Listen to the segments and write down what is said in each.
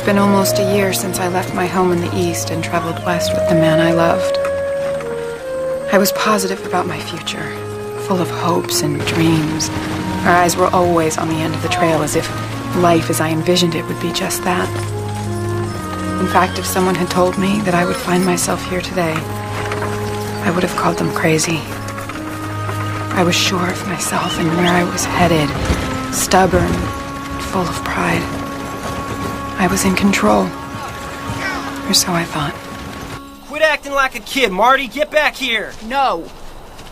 been almost a year since I left my home in the East and traveled west with the man I loved. I was positive about my future, full of hopes and dreams. Our eyes were always on the end of the trail, as if life as I envisioned it would be just that. In fact, if someone had told me that I would find myself here today, I would have called them crazy. I was sure of myself and where I was headed, stubborn, full of pride. I was in control, or so I thought. Quit acting like a kid, Marty. Get back here. No.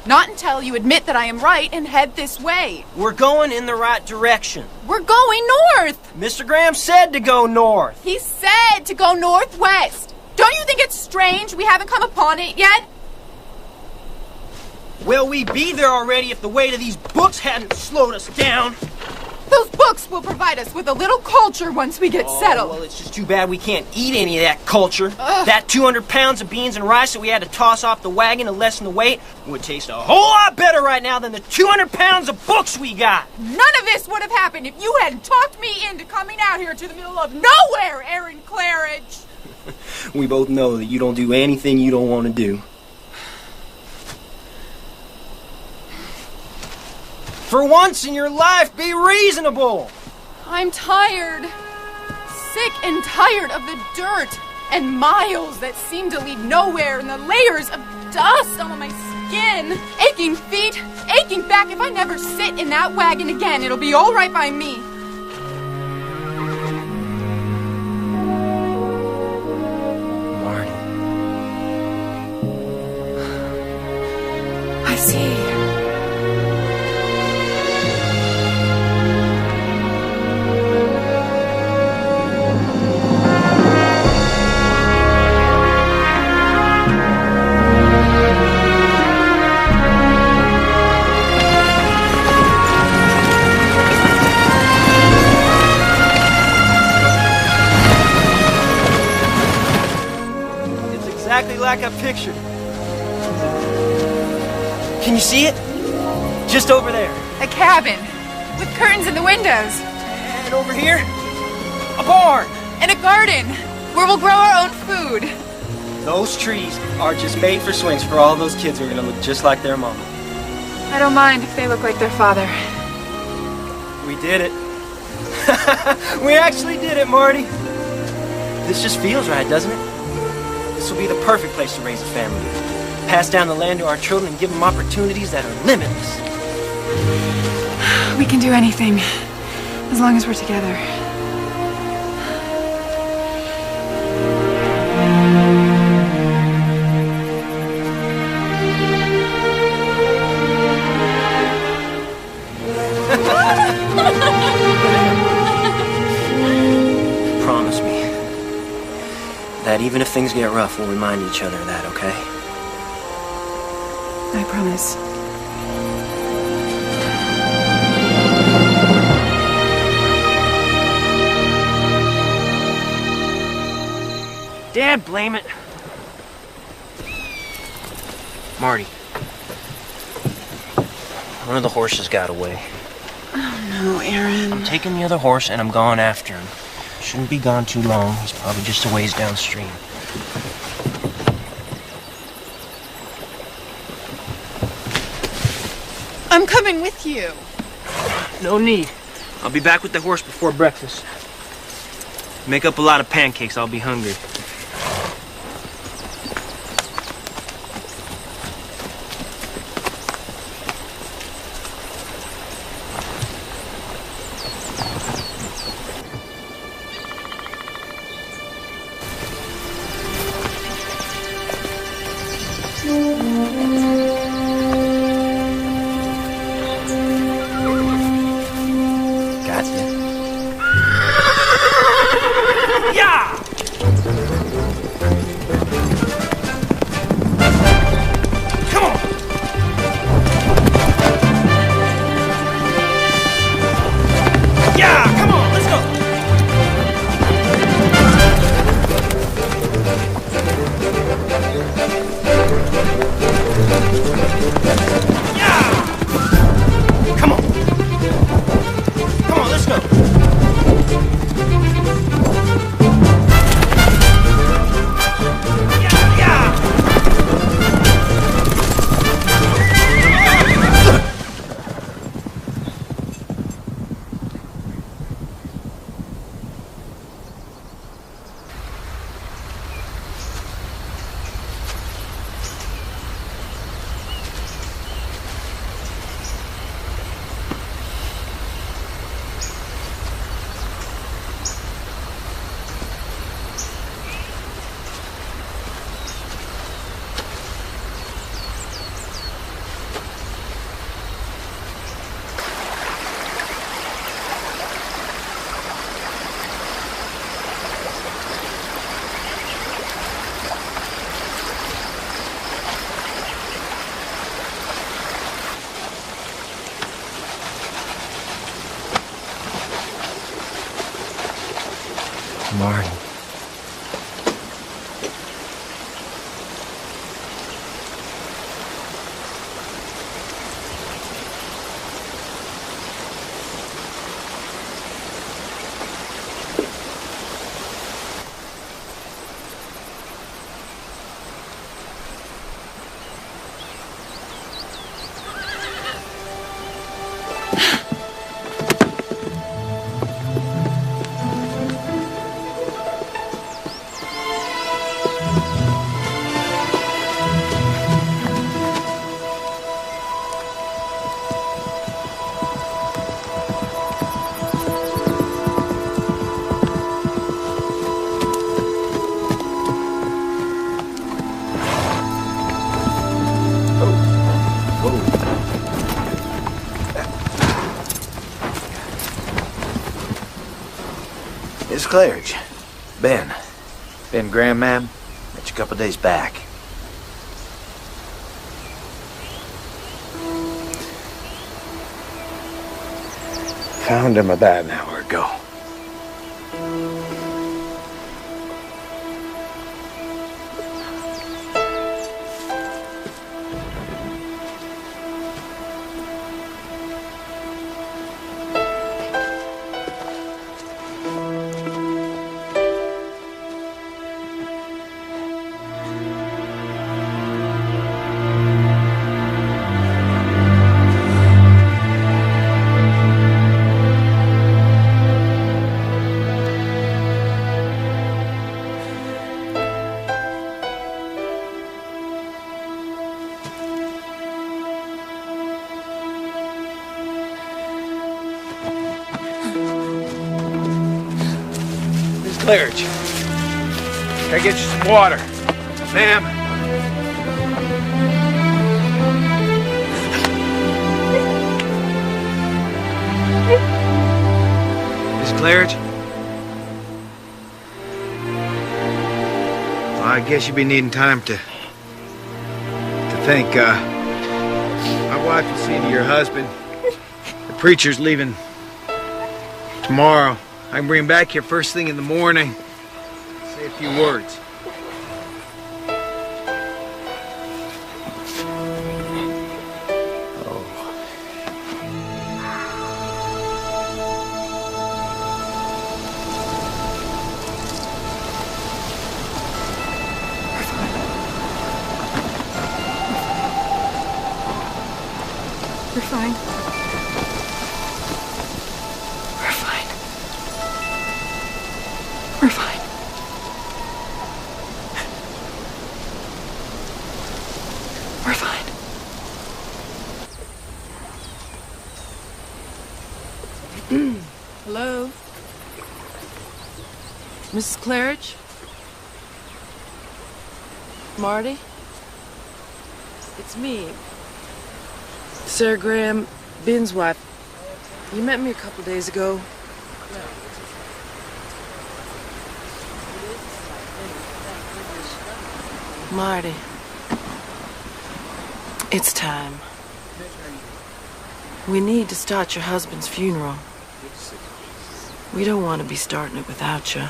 Not until you admit that I am right and head this way. We're going in the right direction. We're going north. Mr. Graham said to go north. He said to go northwest. Don't you think it's strange we haven't come upon it yet? Well, we'd be there already if the weight of these books hadn't slowed us down. Those books will provide us with a little culture once we get settled. Well, it's just too bad we can't eat any of that culture. Ugh. That 200 pounds of beans and rice that we had to toss off the wagon to lessen the weight would taste a whole lot better right now than the 200 pounds of books we got. None of this would have happened if you hadn't talked me into coming out here to the middle of nowhere, Aaron Claridge. We both know that you don't do anything you don't want to do. For once in your life, be reasonable. I'm tired. Sick and tired of the dirt and miles that seem to lead nowhere and the layers of dust on my skin. Aching feet, aching back. If I never sit in that wagon again, it'll be all right by me. Marty. I see. Exactly like I pictured. Can you see it? Just over there. A cabin with curtains in the windows. And over here, a barn. And a garden where we'll grow our own food. Those trees are just made for swings for all those kids who are going to look just like their mama. I don't mind if they look like their father. We did it. We actually did it, Marty. This just feels right, doesn't it? This will be the perfect place to raise a family. Pass down the land to our children and give them opportunities that are limitless. We can do anything, as long as we're together. Promise me that even if things get rough, we'll remind each other of that, okay? I promise. Dad, blame it. Marty. One of the horses got away. Oh no, Aaron. I'm taking the other horse and I'm going after him. Shouldn't be gone too long. He's probably just a ways downstream. I'm coming with you. No need. I'll be back with the horse before breakfast. Make up a lot of pancakes. I'll be hungry. Let's go. Marty. Miss Claridge. Ben. Ben Graham, ma'am. Met you a couple days back. Found him about an hour ago. Claridge, can I get you some water? Ma'am? Miss Claridge? Well, I guess you'll be needing time to think, my wife will see to your husband. The preacher's leaving tomorrow. I can bring him back here first thing in the morning. Say a few words. We're fine. We're fine. We're fine. Hello? Mrs. Claridge? Marty? It's me. Sarah Graham, Ben's wife. You met me a couple days ago. Marty, it's time. We need to start your husband's funeral. We don't want to be starting it without you.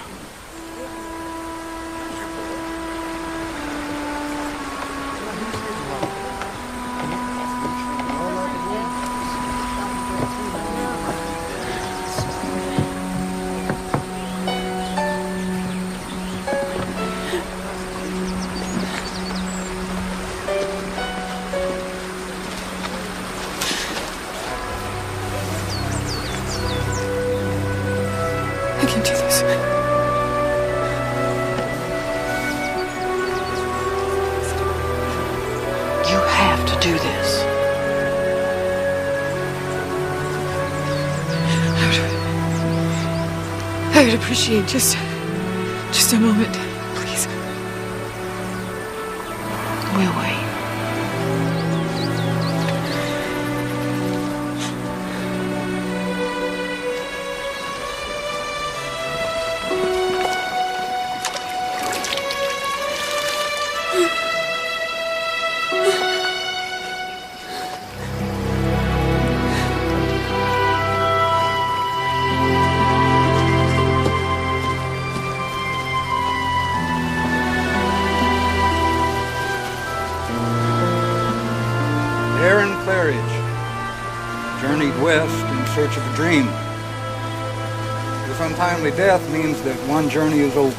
I can do this. You have to do this. I would appreciate just a moment, please. We'll wait. in search of a dream. This untimely death means that one journey is over.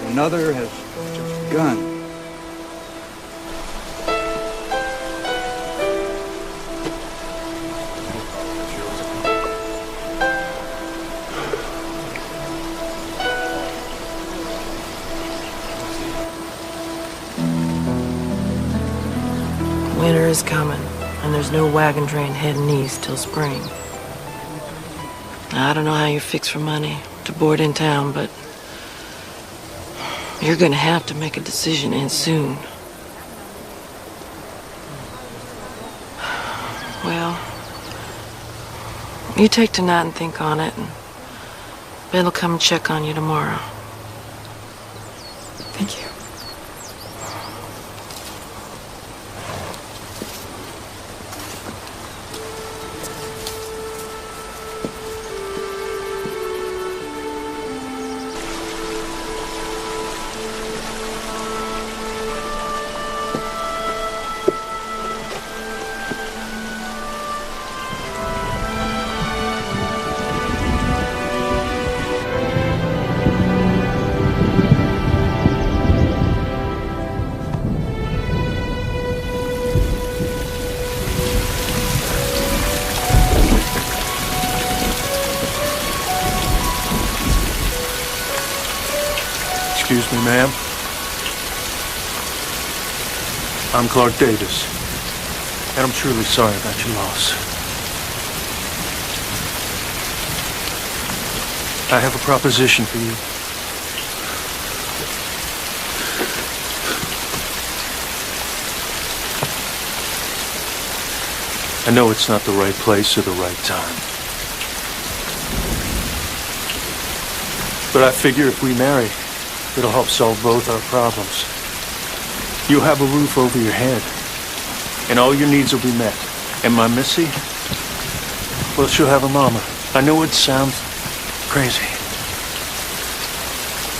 Another has just begun. Winter is coming, and there's no wagon train heading east till spring. I don't know how you're fixed for money to board in town, but you're gonna have to make a decision, and soon. Well, you take tonight and think on it, and Ben will come and check on you tomorrow. Thank you. Excuse me, ma'am. I'm Clark Davis, and I'm truly sorry about your loss. I have a proposition for you. I know it's not the right place or the right time. But I figure if we marry, it'll help solve both our problems. You'll have a roof over your head, and all your needs will be met. And my Missy, well, she'll have a mama. I know it sounds crazy,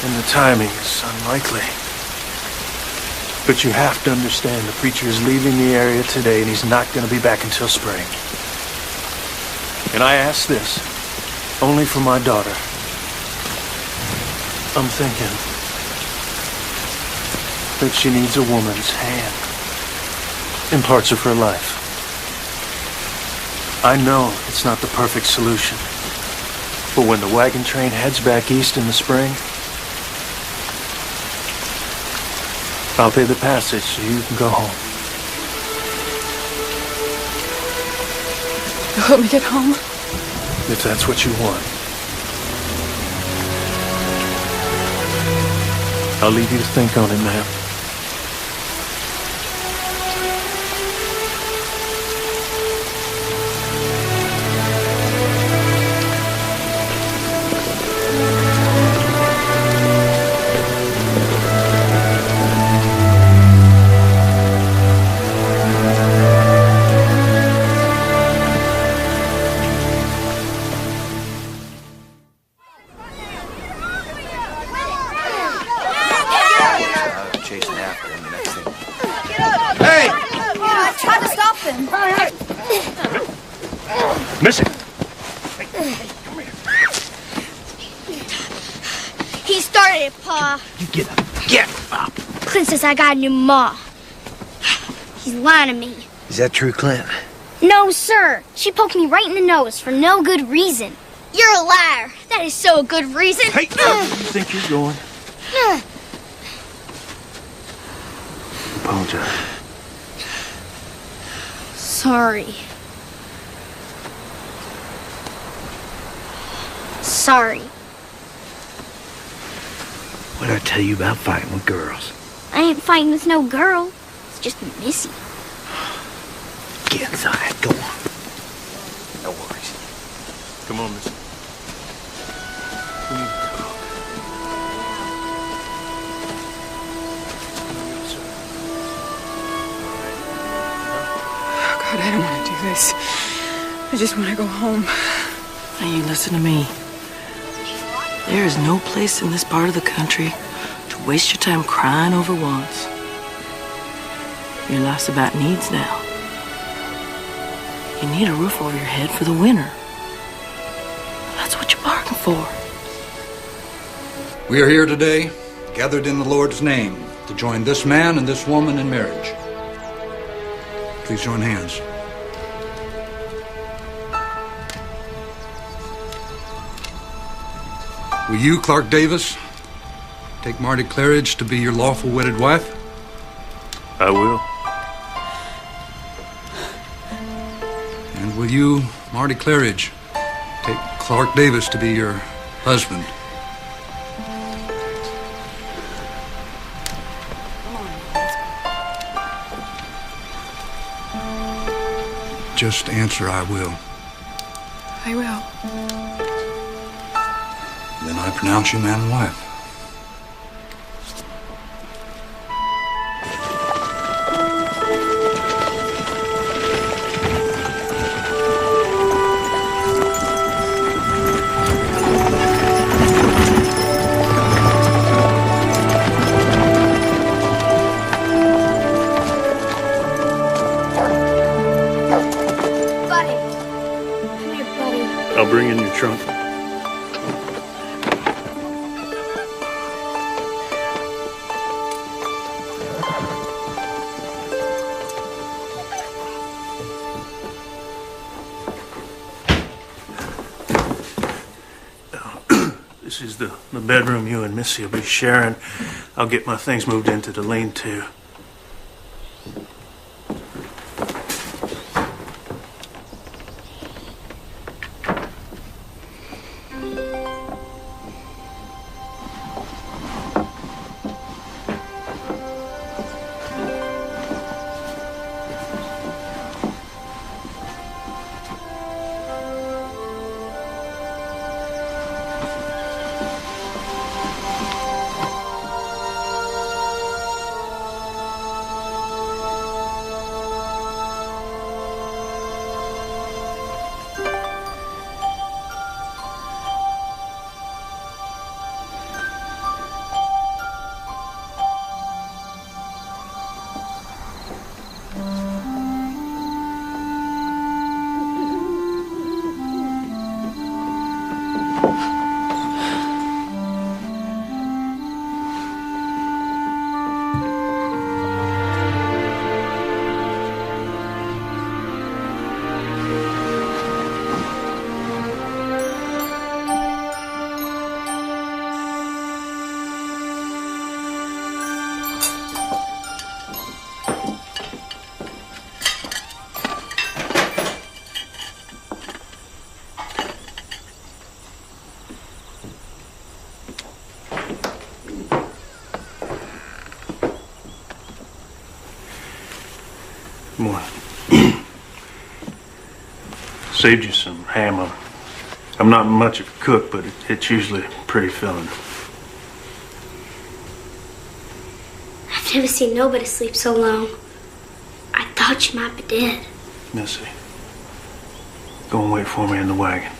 and the timing is unlikely. But you have to understand the preacher is leaving the area today, and he's not going to be back until spring. And I ask this only for my daughter. I'm thinking that she needs a woman's hand in parts of her life. I know it's not the perfect solution, but when the wagon train heads back east in the spring, I'll pay the passage so you can go home. You'll help me get home? If that's what you want. I'll leave you to think on it, ma'am. Missy! He started it, Pa. You get up. Get up. Clint says I got a new ma. He's lying to me. Is that true, Clint? No, sir. She poked me right in the nose for no good reason. You're a liar. That is so a good reason. Hey, where do you think you're going? Apologize. Sorry. Sorry. What did I tell you about fighting with girls? I ain't fighting with no girl. It's just Missy. Get inside. Go on. No worries. Come on, Missy. We need to talk. Oh, God, I don't want to do this. I just want to go home. Now you listen to me. There is no place in this part of the country to waste your time crying over wants. Your life's about needs now. You need a roof over your head for the winter. That's what you bargained for. We are here today, gathered in the Lord's name, to join this man and this woman in marriage. Please join hands. Will you, Clark Davis, take Marty Claridge to be your lawful wedded wife? I will. And will you, Marty Claridge, take Clark Davis to be your husband? Just answer, I will. I will. Then I pronounce you man and wife. I'll bring in your trunk. This is the bedroom you and Missy will be sharing. I'll get my things moved into the lean-to. Morning. Saved you some ham. I'm not much of a cook, but it's usually pretty filling. I've never seen nobody sleep so long. I thought you might be dead. Missy, go and wait for me in the wagon.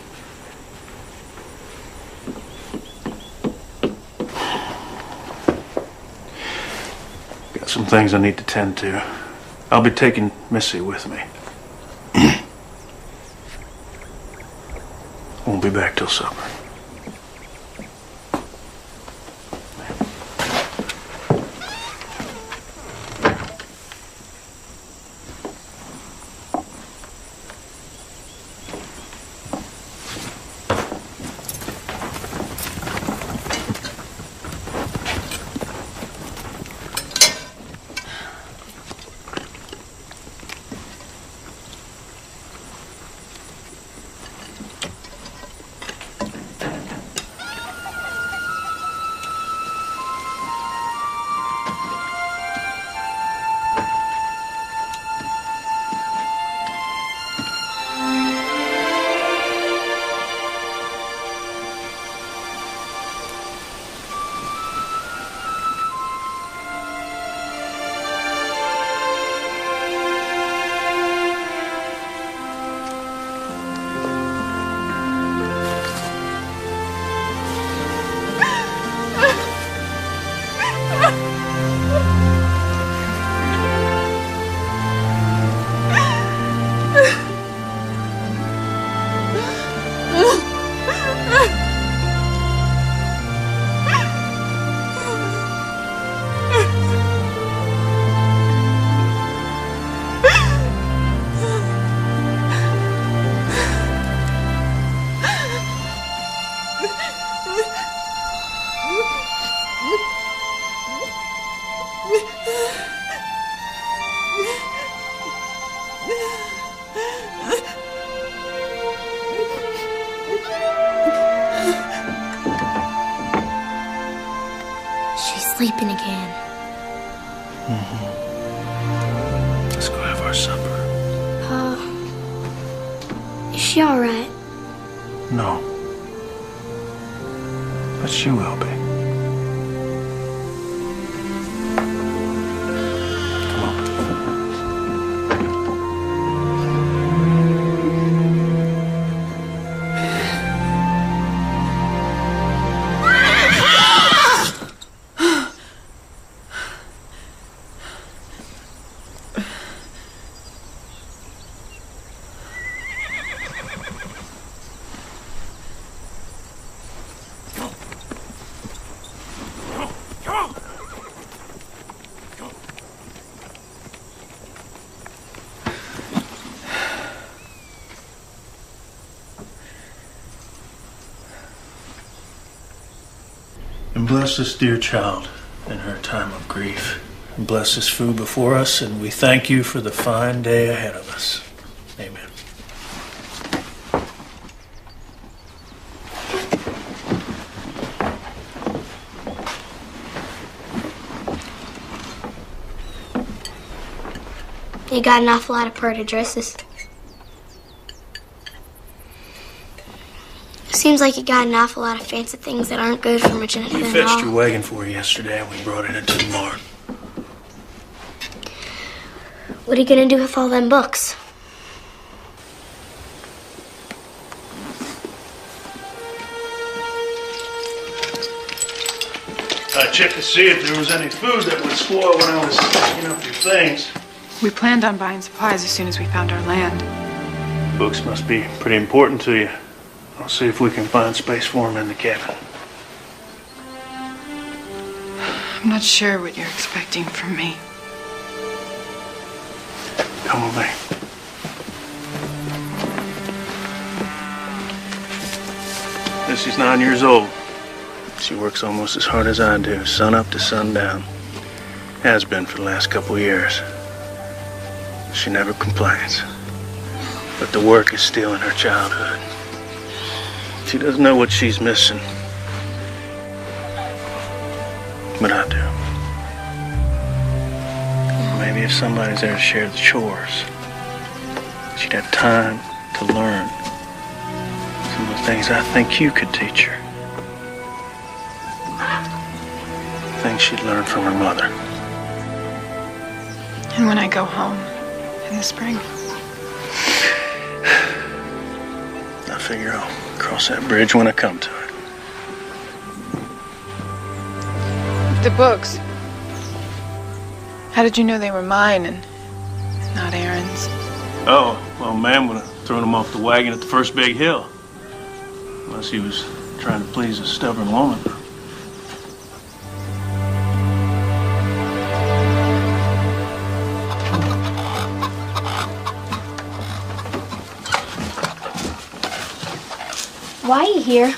Got some things I need to tend to. I'll be taking Missy with me. Won't be back till supper. sleeping again. Let's go have our supper. Is she alright? No. But she will be. Come on. And bless this dear child in her time of grief. And bless this food before us, and we thank you for the fine day ahead of us. Amen. You got an awful lot of pretty dresses. Seems like you got an awful lot of fancy things that aren't good for much anything We at fetched all. your wagon for you yesterday, and we brought it into the barn. What are you gonna do with all them books? I checked to see if there was any food that would spoil when I was picking up your things. We planned on buying supplies as soon as we found our land. Books must be pretty important to you. I'll see if we can find space for them in the cabin. I'm not sure what you're expecting from me. Come with me. Missy's 9 years old. She works almost as hard as I do, sun up to sundown. Has been for the last couple of years. She never complains. But the work is stealing her childhood. She doesn't know what she's missing. But I do. Maybe if somebody's there to share the chores, she'd have time to learn some of the things I think you could teach her. Things she'd learn from her mother. And when I go home in the spring? I figure I'll cross that bridge when I come to it. The books. How did you know they were mine and not Aaron's? Oh, well, man would have thrown him off the wagon at the first big hill. Unless he was trying to please a stubborn woman. Why are you here?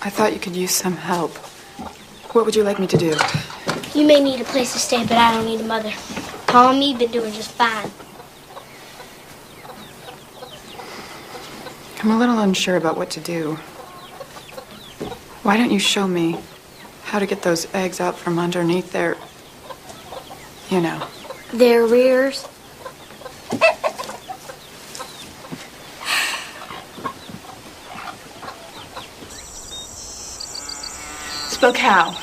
I thought you could use some help. What would you like me to do? You may need a place to stay, but I don't need a mother. Paul and me been doing just fine. I'm a little unsure about what to do. Why don't you show me how to get those eggs out from underneath their... you know. Their rears. Spell cow.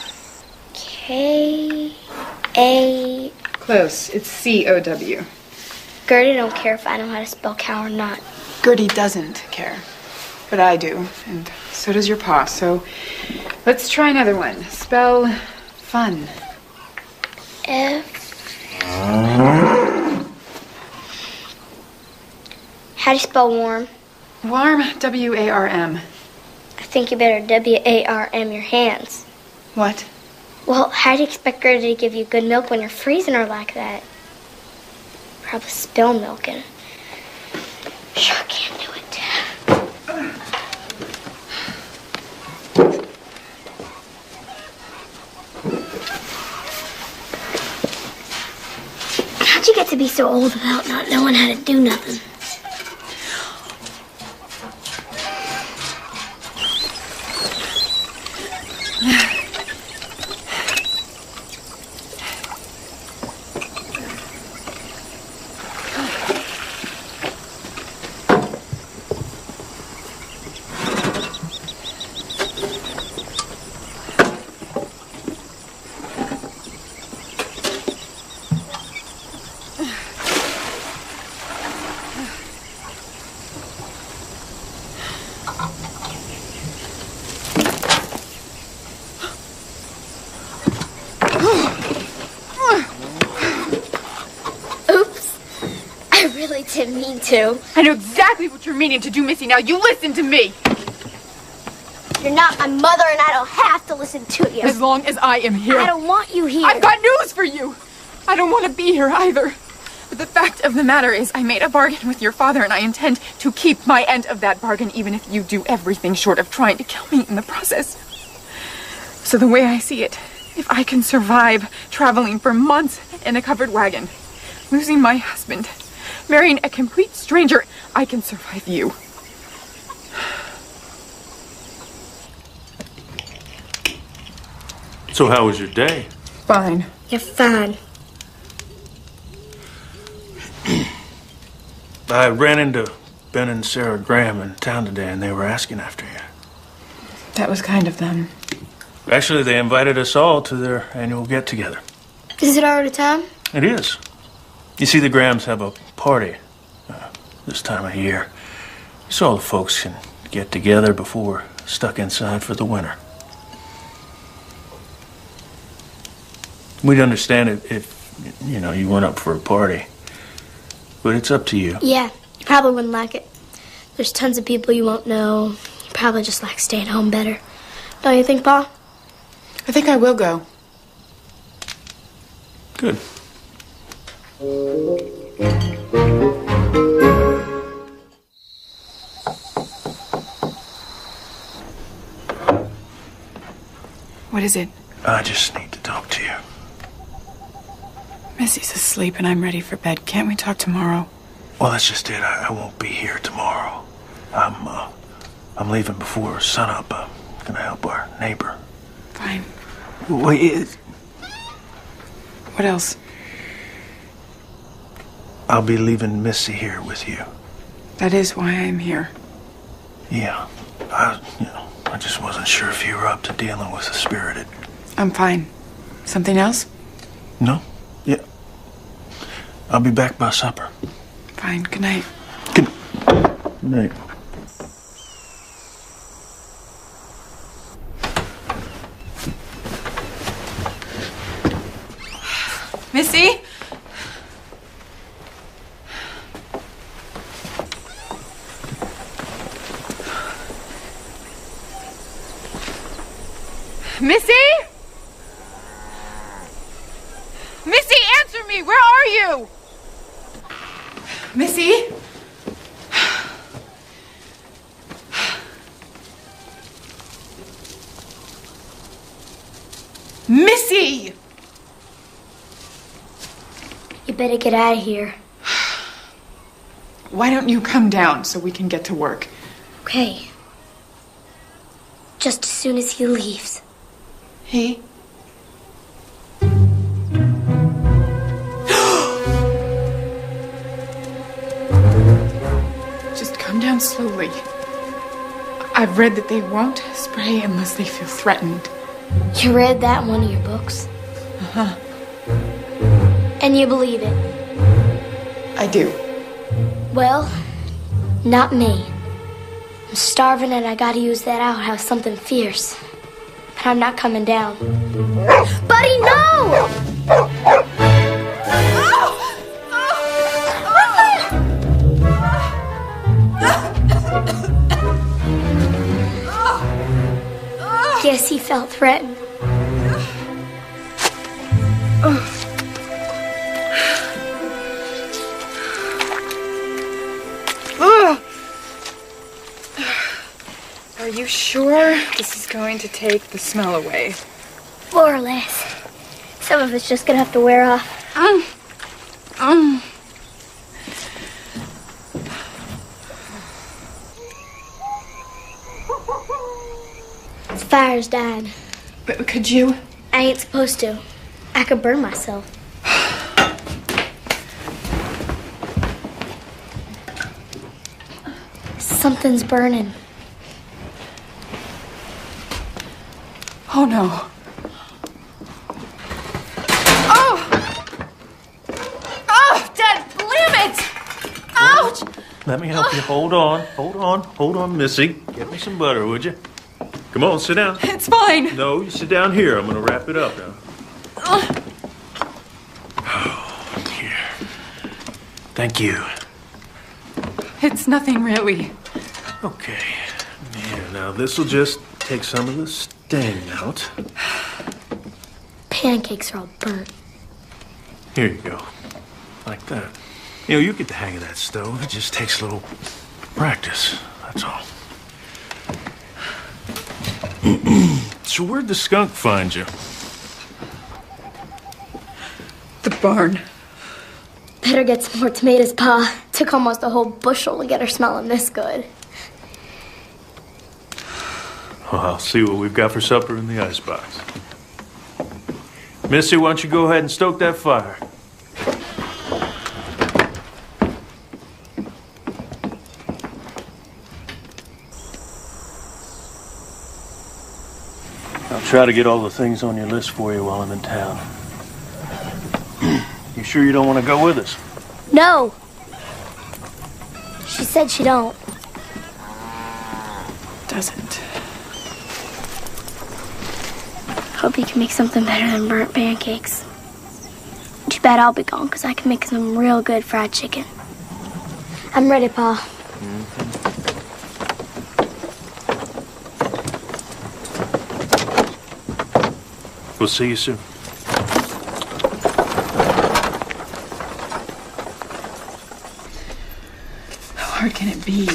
K-A... Close. It's C-O-W. Gertie don't care if I know how to spell cow or not. Gertie doesn't care. But I do. And so does your pa. So let's try another one. Spell fun. F... How do you spell warm? Warm. W-A-R-M. I think you better W-A-R-M your hands. What? Well, how do you expect Gertie to give you good milk when you're freezing her like that? Probably spill milk and... Sure can't do it. How'd you get to be so old without not knowing how to do nothing? didn't mean to. I know exactly what you're meaning to do, Missy. Now you listen to me. You're not my mother, and I don't have to listen to you. As long as I am here. I don't want you here. I've got news for you. I don't want to be here either. But the fact of the matter is, I made a bargain with your father, and I intend to keep my end of that bargain, even if you do everything short of trying to kill me in the process. So the way I see it, if I can survive traveling for months in a covered wagon, losing my husband, marrying a complete stranger, I can survive you. So how was your day? Fine. You're fine. I ran into Ben and Sarah Graham in town today, and they were asking after you. That was kind of them. Actually, they invited us all to their annual get-together. Is it already time? It is. You see, the Grahams have a party this time of year, so all the folks can get together before we're stuck inside for the winter. We'd understand it if, you went up for a party. But it's up to you. Yeah, you probably wouldn't like it. There's tons of people you won't know. You probably just like staying home better. Don't you think, Pa? I think I will go. Good. What is it? I just need to talk to you. Missy's asleep and I'm ready for bed. Can't we talk tomorrow? Well, that's just it. I won't be here tomorrow. I'm leaving before sunup. I'm gonna help our neighbor. Fine. Wait, What else? I'll be leaving Missy here with you. That is why I'm here. Yeah. I just wasn't sure if you were up to dealing with the spirited. I'm fine. Something else? No? Yeah. I'll be back by supper. Fine. Good night. Good night. Missy? Missy? Missy, answer me! Where are you? Missy? Missy! You better get out of here. Why don't you come down so we can get to work? Okay. Just as soon as he leaves. He? Just come down slowly. I've read that they won't spray unless they feel threatened. You read that in one of your books? Uh-huh. And you believe it? I do. Well, not me. I'm starving and I gotta use that outhouse something fierce. But I'm not coming down. Buddy, no! Yes, he felt threatened. Are you sure this is going to take the smell away? More or less. Some of it's just gonna have to wear off. The fire's dying. But could you? I ain't supposed to. I could burn myself. Something's burning. Oh no. Oh! Oh, Dad, blam it! Ouch! Let me help you. Hold on, Missy. Get me some butter, would you? Come on, sit down. It's fine. No, you sit down here. I'm gonna wrap it up now. Oh, dear. Thank you. It's nothing really. Okay. Yeah, now this'll just take some of the sting out. Pancakes are all burnt. Here you go. Like that. You know, you get the hang of that stove. It just takes a little practice, that's all. So where'd the skunk find you? The barn. Better get some more tomatoes, Pa. Took almost a whole bushel to get her smelling this good. Well, I'll see what we've got for supper in the icebox. Missy, why don't you go ahead and stoke that fire? I'll try to get all the things on your list for you while I'm in town. You sure you don't want to go with us? No. She said she don't. Doesn't. Hope you can make something better than burnt pancakes. Too bad I'll be gone, because I can make some real good fried chicken. I'm ready, Pa. We'll see you soon. How hard can it be?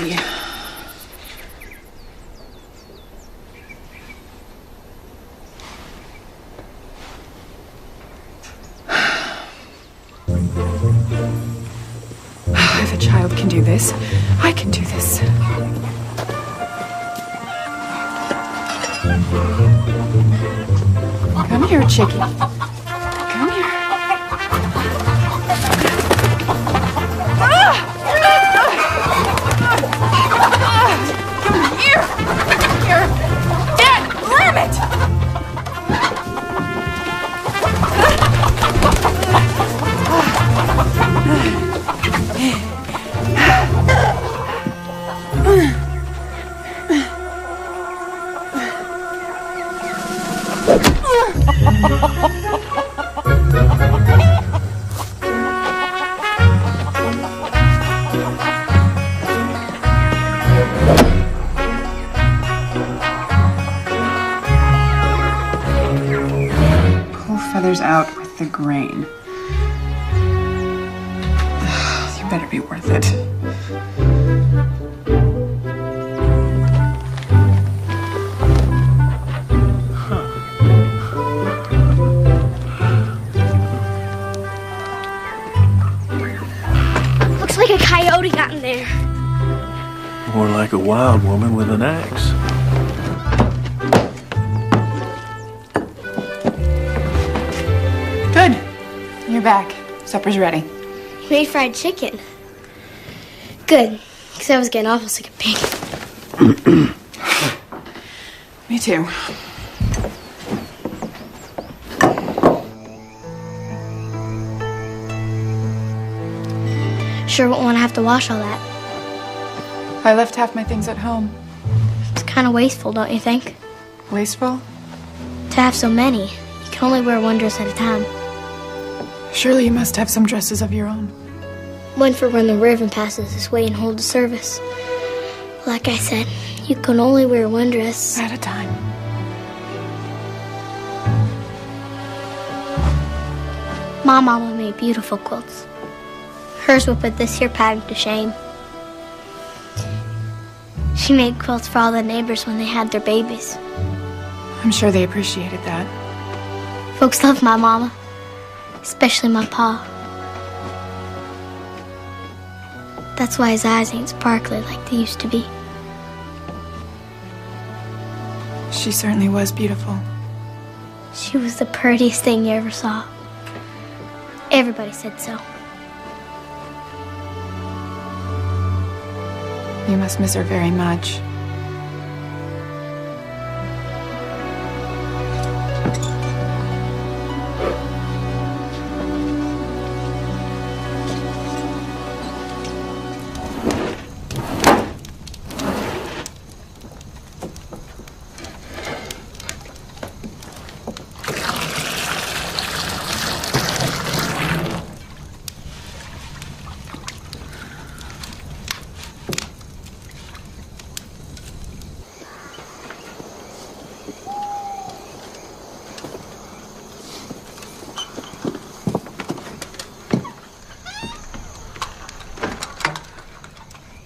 If a child can do this, I can do this. Come here, Chicky. Come here. Come here. Here. Dad, ram it! Pull feathers out with the grain. You better be worth it. Looks like a coyote got in there. More like a wild woman with an axe. Good. You're back. Supper's ready. You made fried chicken. Good, because I was getting awful sick of pig. Me too. Sure won't want to have to wash all that. I left half my things at home. It's kind of wasteful, don't you think? Wasteful? To have so many. You can only wear one dress at a time. Surely you must have some dresses of your own. One for when the Reverend passes this way and holds a service. Like I said, you can only wear one dress At a time. My mama made beautiful quilts. Hers would put this here pattern to shame. She made quilts for all the neighbors when they had their babies. I'm sure they appreciated that. Folks love my mama, especially my pa. That's why his eyes ain't sparkly like they used to be. She certainly was beautiful. She was the prettiest thing you ever saw. Everybody said so. You must miss her very much.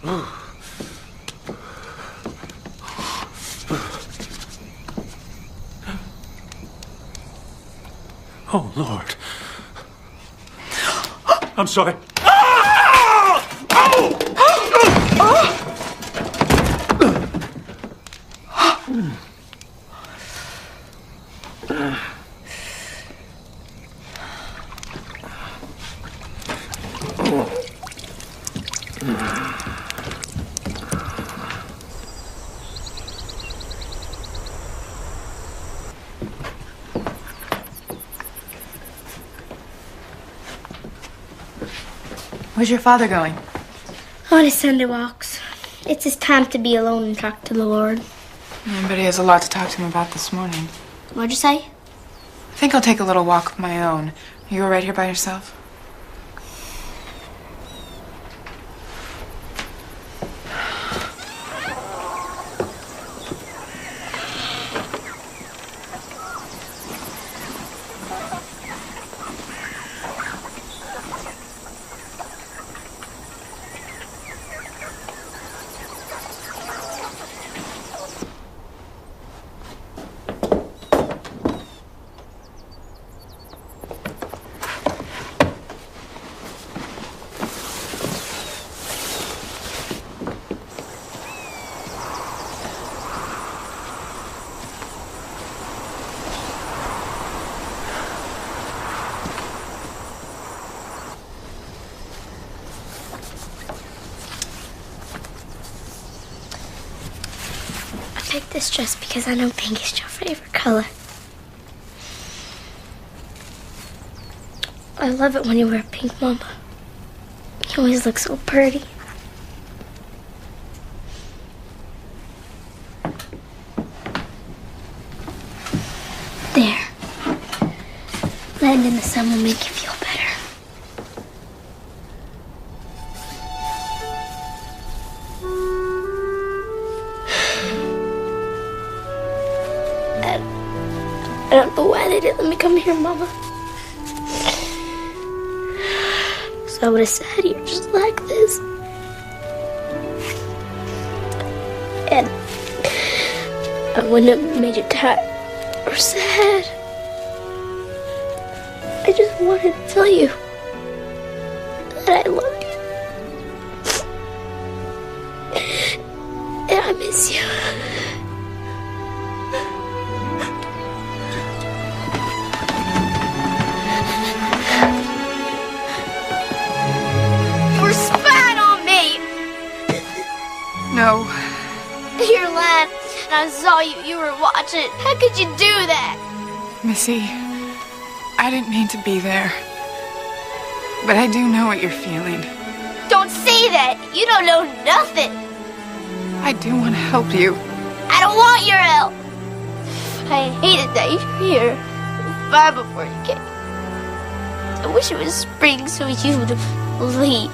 Oh, Lord. I'm sorry. Where's your father going? On his Sunday walks. It's his time to be alone and talk to the Lord. Yeah, but he has a lot to talk to him about this morning. What'd you say? I think I'll take a little walk of my own. Are you all right here by yourself? I picked this dress because I know pink is your favorite color. I love it when you wear pink, Mama. You always look so pretty. There. Laying in the sun will make you feel better. I don't know why they didn't let me come here, Mama. So I would have sat here just like this. And I wouldn't have made you tired or sad. I just wanted to tell you that I love you. And I miss you. No. You're lying. And I saw you. You were watching it. How could you do that? Missy, I didn't mean to be there. But I do know what you're feeling. Don't say that. You don't know nothing. I do want to help you. I don't want your help. I hated that you're here. It was fine before you came. I wish it was spring so you'd leave.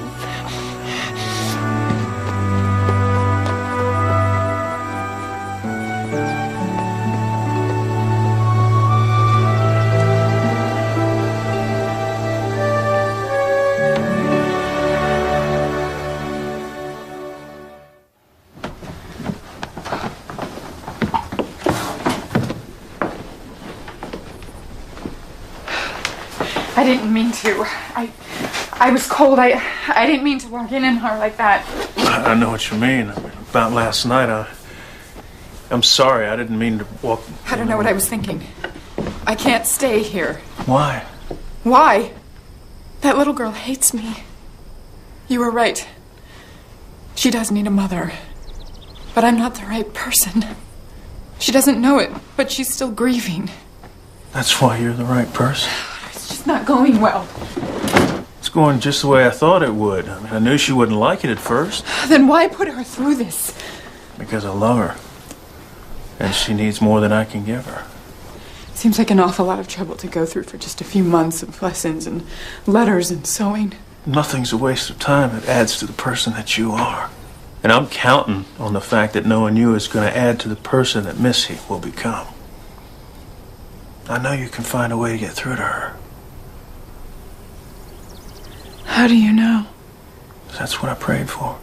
I didn't mean to. I was cold. I didn't mean to walk in her like that. I know what you mean. About last night, I'm sorry. I didn't mean to walk... I don't know what I was thinking. I can't stay here. Why? Why? That little girl hates me. You were right. She does need a mother. But I'm not the right person. She doesn't know it, but she's still grieving. That's why you're the right person. It's just not going well. It's going just the way I thought it would. I mean, I knew she wouldn't like it at first. Then why put her through this? Because I love her. And she needs more than I can give her. Seems like an awful lot of trouble to go through for just a few months of lessons and letters and sewing. Nothing's a waste of time. It adds to the person that you are. And I'm counting on the fact that knowing you is going to add to the person that Missy will become. I know you can find a way to get through to her. How do you know? That's what I prayed for.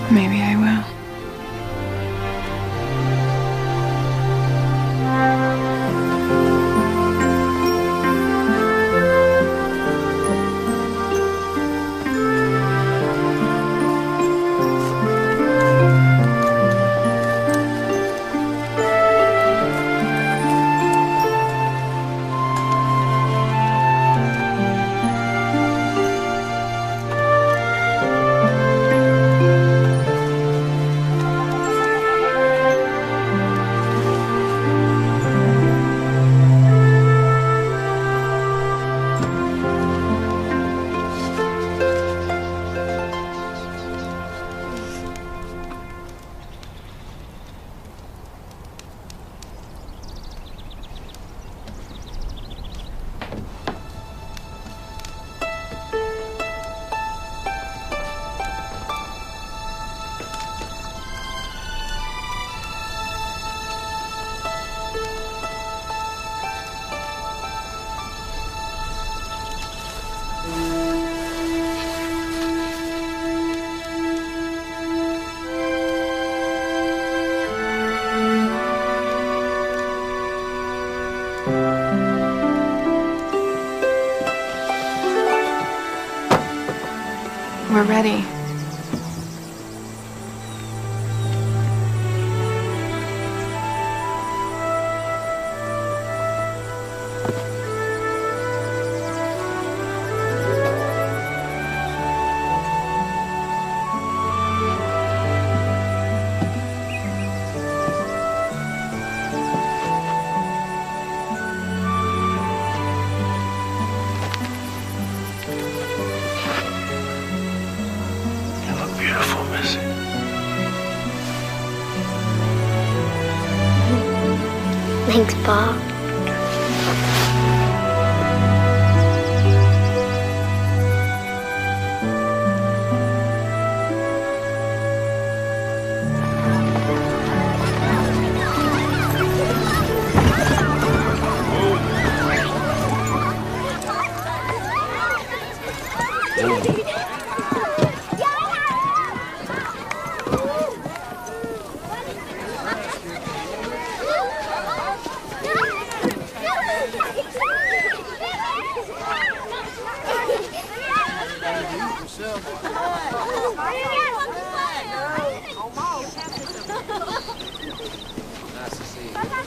Maybe I will. We're ready. Beautiful, Missy. Thanks, Bob.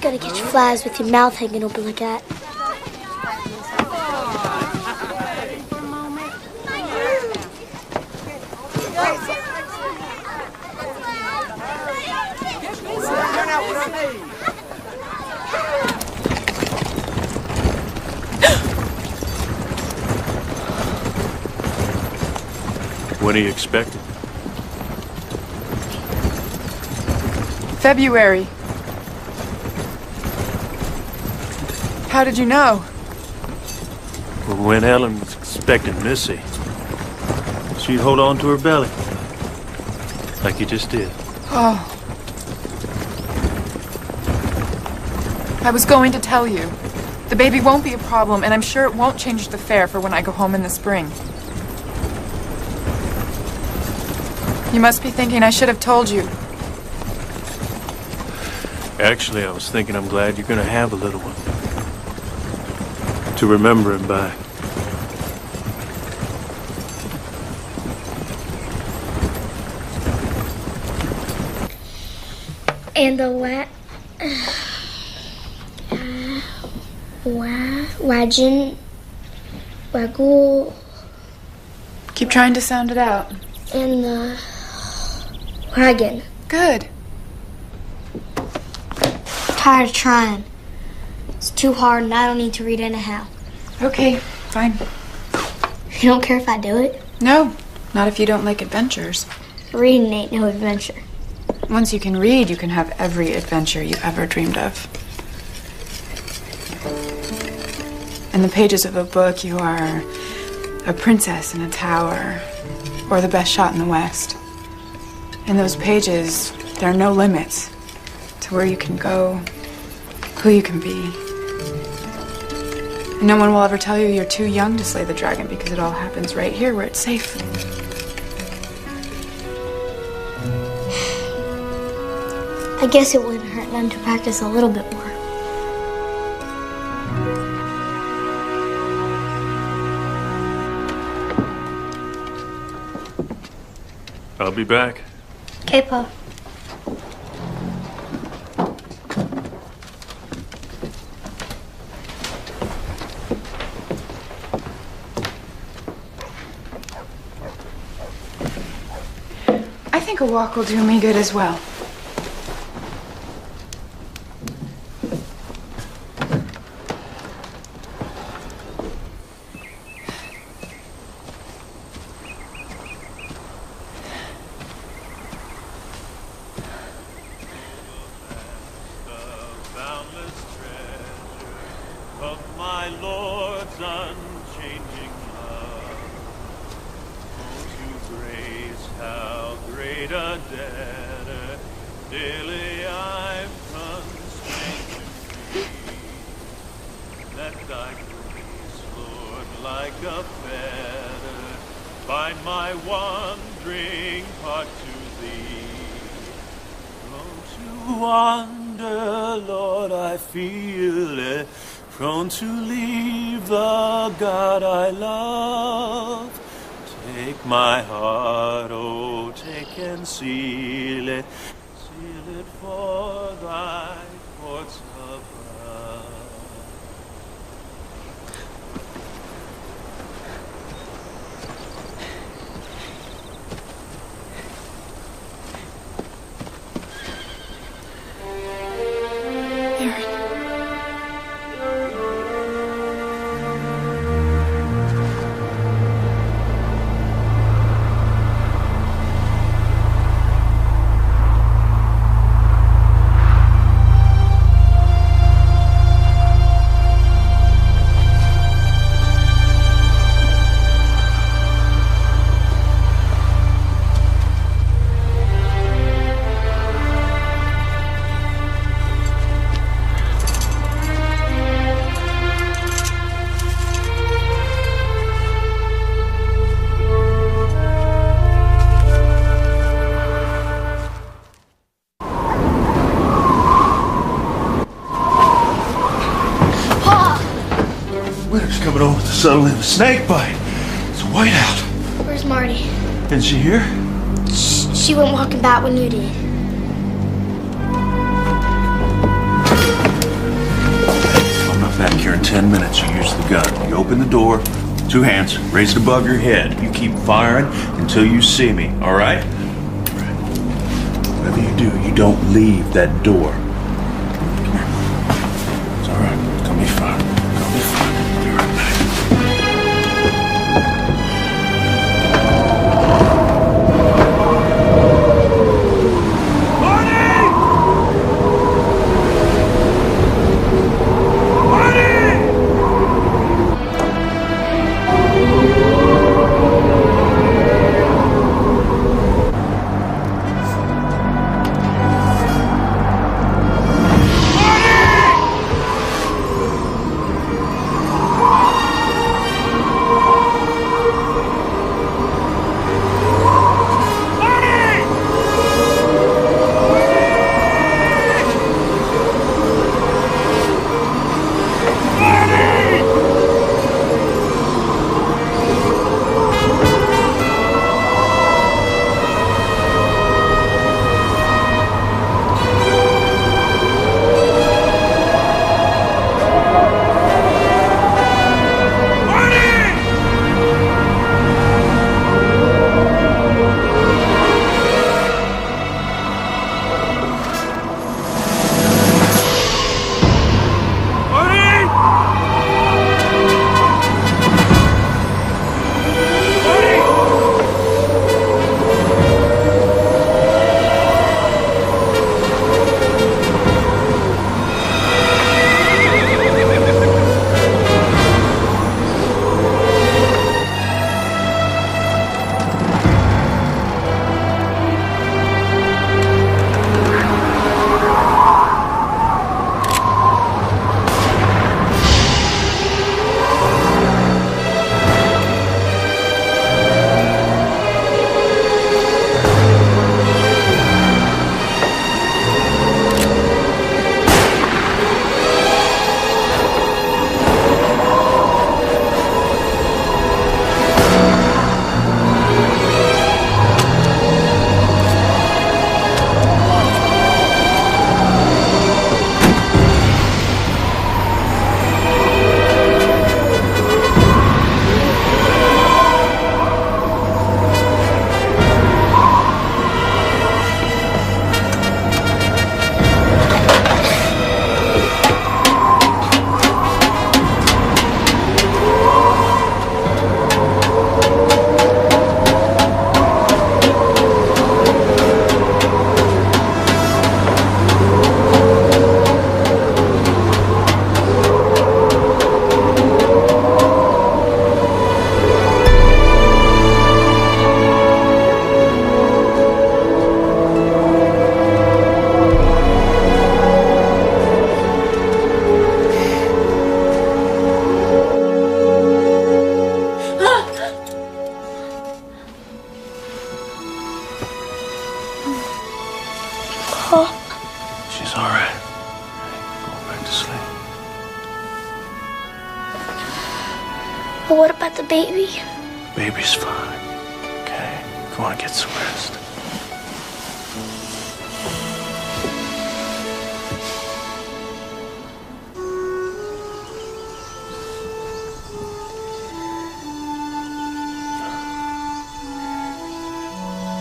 Gotta catch flies with your mouth hanging open like that. When are you expecting? February. How did you know? Well, when Helen was expecting Missy, she'd hold on to her belly. Like you just did. Oh. I was going to tell you. The baby won't be a problem, and I'm sure it won't change the fare for when I go home in the spring. You must be thinking I should have told you. Actually, I was thinking I'm glad you're gonna have a little one. To remember him by. And the waggle. Keep trying to sound it out. And the wagon. Good. Tired of trying. It's too hard and I don't need to read anyhow. Okay, fine. You don't care if I do it? No, not if you don't like adventures. Reading ain't no adventure. Once you can read, you can have every adventure you ever dreamed of. In the pages of a book, you are a princess in a tower, or the best shot in the West. In those pages, there are no limits to where you can go, who you can be. And no one will ever tell you you're too young to slay the dragon because it all happens right here where it's safe. I guess it wouldn't hurt none to practice a little bit more. I'll be back. Okay, Pa. I think a walk will do me good as well. Prone to leave the God I love. Take my heart, oh, take and seal it for thy courts above. Winter's coming over to settle in a snake bite. It's white out. Where's Marty? Isn't she here? She went walking back when you did. I'm not back here in 10 minutes. You use the gun. You open the door, 2 hands, raise it above your head. You keep firing until you see me, all right? Whatever you do, you don't leave that door. Come here. It's all right. It's gonna be fine. It's gonna be fine. I'll be right back. Pa? She's all right. Go back to sleep. But what about the baby? Baby's fine. Okay, go on and get some rest.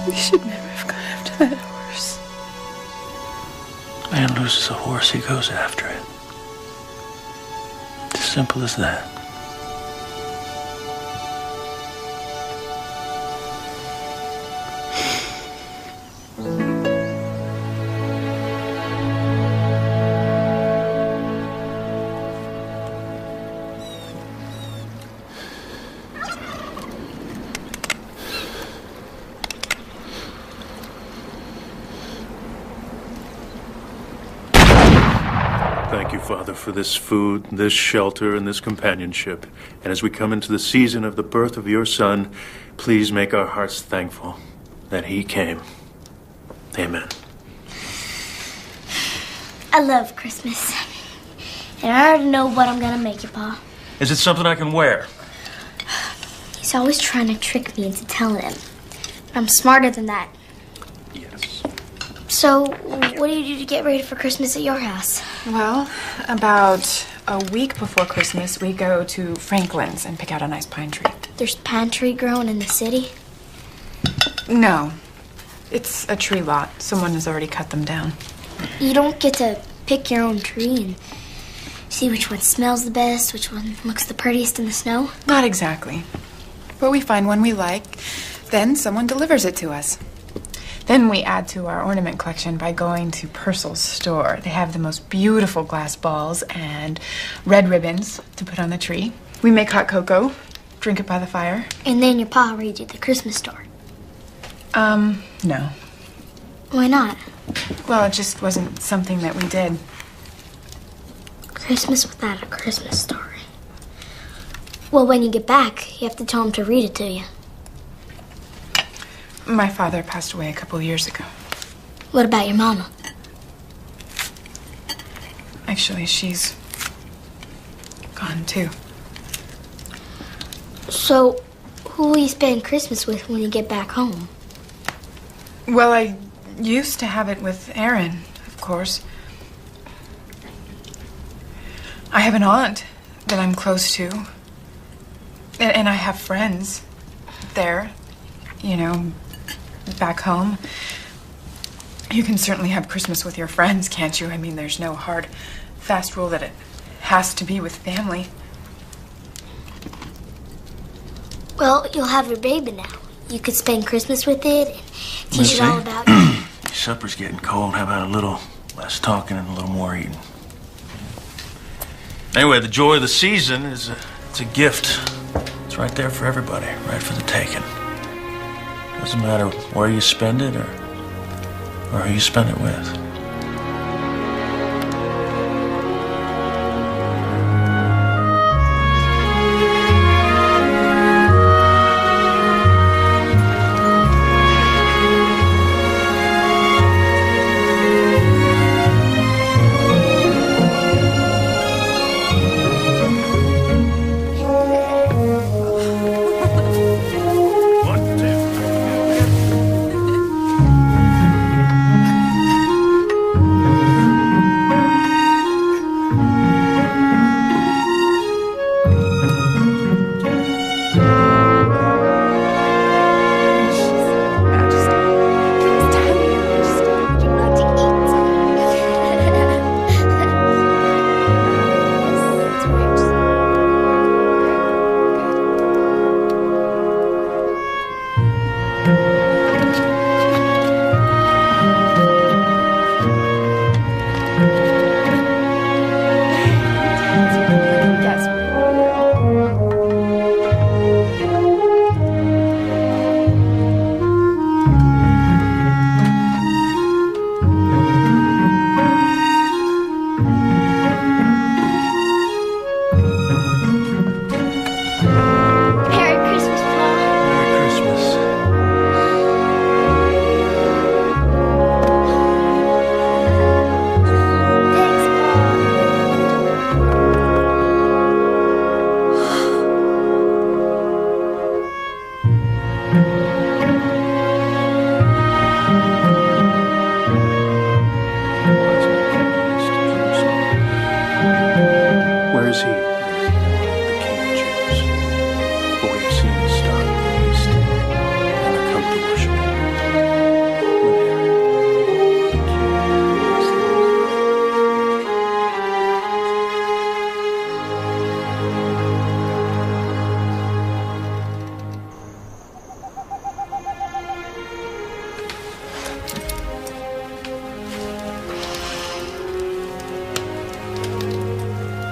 We should never have gone after that horse. Man loses a horse, he goes after it. It's as simple as that. Thank you, Father, for this food, this shelter, and this companionship. And as we come into the season of the birth of your Son, please make our hearts thankful that he came. Amen. I love Christmas. And I already know what I'm gonna make you, Pa. Is it something I can wear? He's always trying to trick me into telling him. I'm smarter than that. Yes. So, what do you do to get ready for Christmas at your house? Well, about a week before Christmas, we go to Franklin's and pick out a nice pine tree. There's pine tree growing in the city? No. It's a tree lot. Someone has already cut them down. You don't get to pick your own tree and see which one smells the best, which one looks the prettiest in the snow? Not exactly. But we find one we like, then someone delivers it to us. Then we add to our ornament collection by going to Purcell's store. They have the most beautiful glass balls and red ribbons to put on the tree. We make hot cocoa, drink it by the fire. And then your pa reads you the Christmas story. No. Why not? Well, it just wasn't something that we did. Christmas without a Christmas story. Well, when you get back, you have to tell him to read it to you. My father passed away a couple years ago. What about your mama? Actually, she's gone too. So, who will you spend Christmas with when you get back home? Well, I used to have it with Aaron, of course. I have an aunt that I'm close to. And I have friends there, you know, back home. You can certainly have Christmas with your friends, can't you? I mean, there's no hard, fast rule that it has to be with family. Well, you'll have your baby now. You could spend Christmas with it and teach it all about Supper's getting cold. How about a little less talking and a little more eating? Anyway, the joy of the season is it's a gift. It's right there for everybody, right for the taking. Doesn't matter where you spend it or who you spend it with.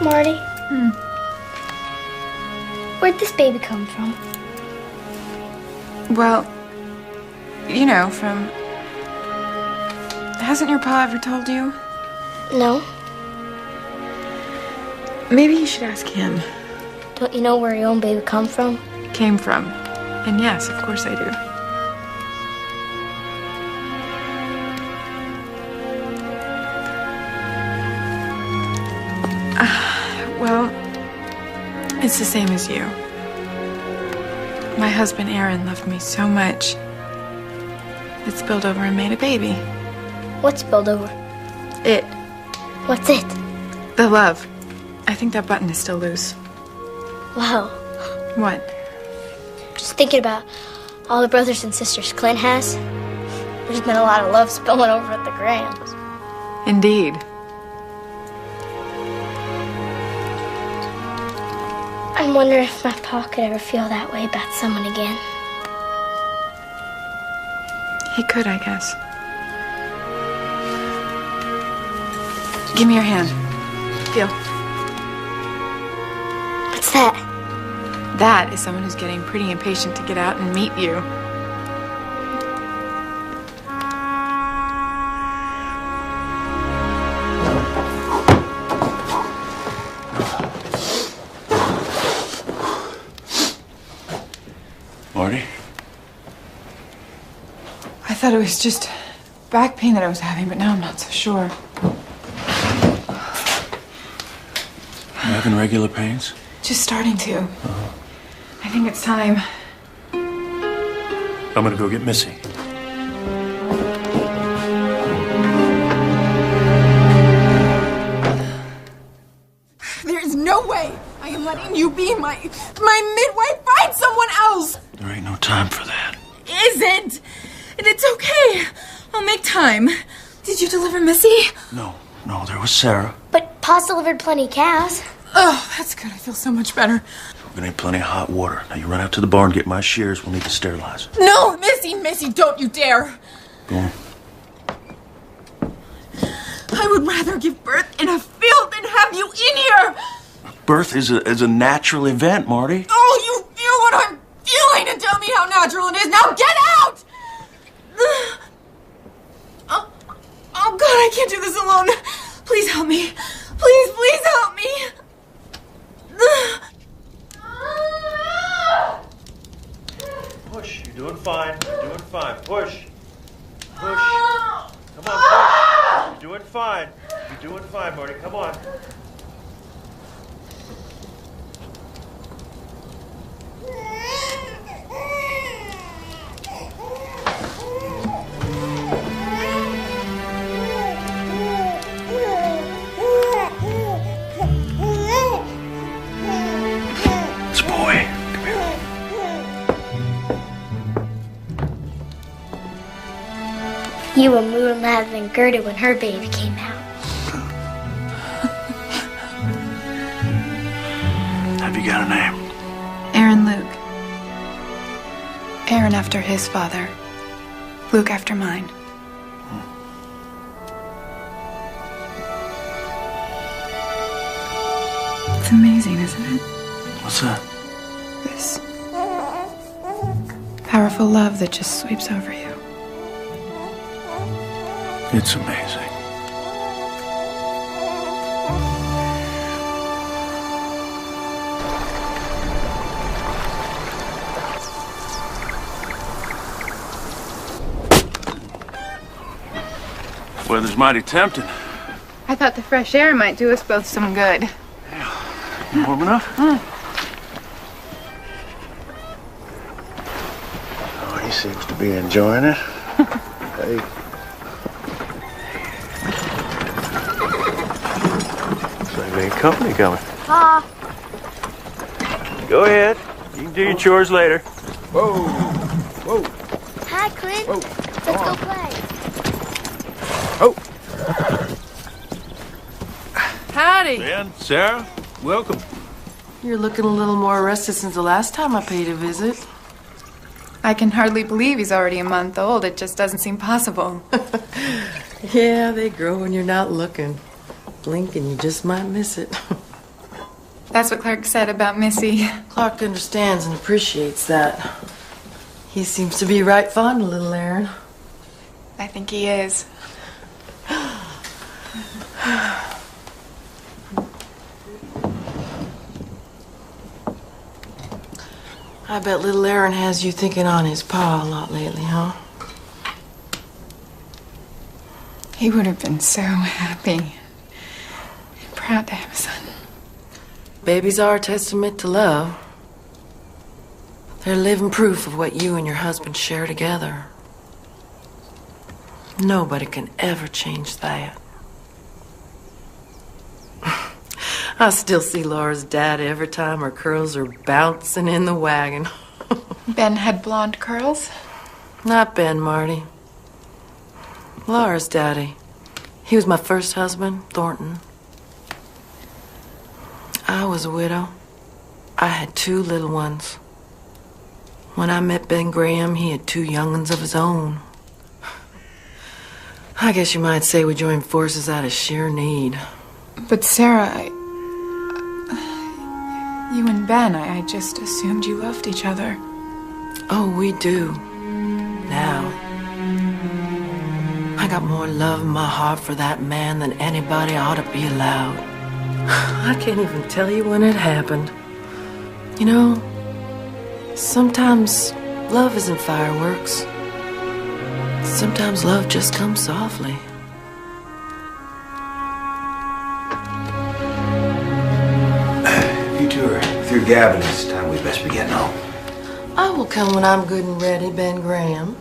Marty? Where'd this baby come from? Well, you know, from... Hasn't your pa ever told you? No. Maybe you should ask him. Don't you know where your own baby come from? Came from. And yes, of course I do. Well, it's the same as you. My husband Aaron loved me so much that spilled over and made a baby. What spilled over? It. What's it? The love. I think that button is still loose. Wow. What? Just thinking about all the brothers and sisters Clint has. There's been a lot of love spilling over at the Grahams. Indeed. I'm wondering if my pa could ever feel that way about someone again. He could, I guess. Give me your hand. Feel. What's that? That is someone who's getting pretty impatient to get out and meet you. Marty? I thought it was just back pain that I was having, but now I'm not so sure. You having regular pains? Just starting to. I think it's time. I'm gonna go get Missy. There is no way I am letting you be my midwife. Find someone else. There ain't no time for that. Isn't. And it's okay. I'll make time. Did you deliver Missy? No, there was Sarah. But pa's delivered plenty of cows. Oh, that's good. I feel so much better. We're gonna need plenty of hot water. Now you run out to the barn, get my shears. We'll need to sterilize her. No, Missy, don't you dare. Go on. I would rather give birth in a field than have you in here. Birth is a natural event, Marty. Oh, you feel what I'm feeling and tell me how natural it is. Now get out! Oh, God, I can't do this alone. Please help me. Please help me. Push. You're doing fine. Push. Come on, push. You're doing fine. Marty. Come on. This boy. Come here. You were moving louder than Gerda when her baby came out. Have you got a name? Aaron Luke. Aaron after his father. Luke after mine. It's amazing, isn't it? What's that? This powerful love that just sweeps over you. It's amazing. Weather's mighty tempting. I thought the fresh air might do us both some good. Warm enough? Oh, he seems to be enjoying it. Hey. Looks like there ain't company coming. Pa. Go ahead. You can do your chores later. Whoa. Hi, Clint. Whoa. Let's go play. Oh. Howdy. Ben, Sarah, welcome. You're looking a little more rested since the last time I paid a visit. I can hardly believe he's already a month old. It just doesn't seem possible. Yeah, they grow when you're not looking. Blink and you just might miss it. That's what Clark said about Missy. Clark understands and appreciates that. He seems to be right fond of little Aaron. I think he is. I bet little Aaron has you thinking on his pa a lot lately, huh? He would have been so happy and proud to have a son. Babies are a testament to love. They're living proof of what you and your husband share together. Nobody can ever change that. I still see Laura's dad every time her curls are bouncing in the wagon. Ben had blonde curls? Not Ben, Marty. Laura's daddy. He was my first husband, Thornton. I was a widow. I had 2 little ones. When I met Ben Graham, he had 2 young'uns of his own. I guess you might say we joined forces out of sheer need. But Sarah, you and Ben, I just assumed you loved each other. Oh, we do. Now. I got more love in my heart for that man than anybody ought to be allowed. I can't even tell you when it happened. You know, sometimes love isn't fireworks. Sometimes love just comes softly. You two are through gabbing. It's time we best be getting home. I will come when I'm good and ready, Ben Graham.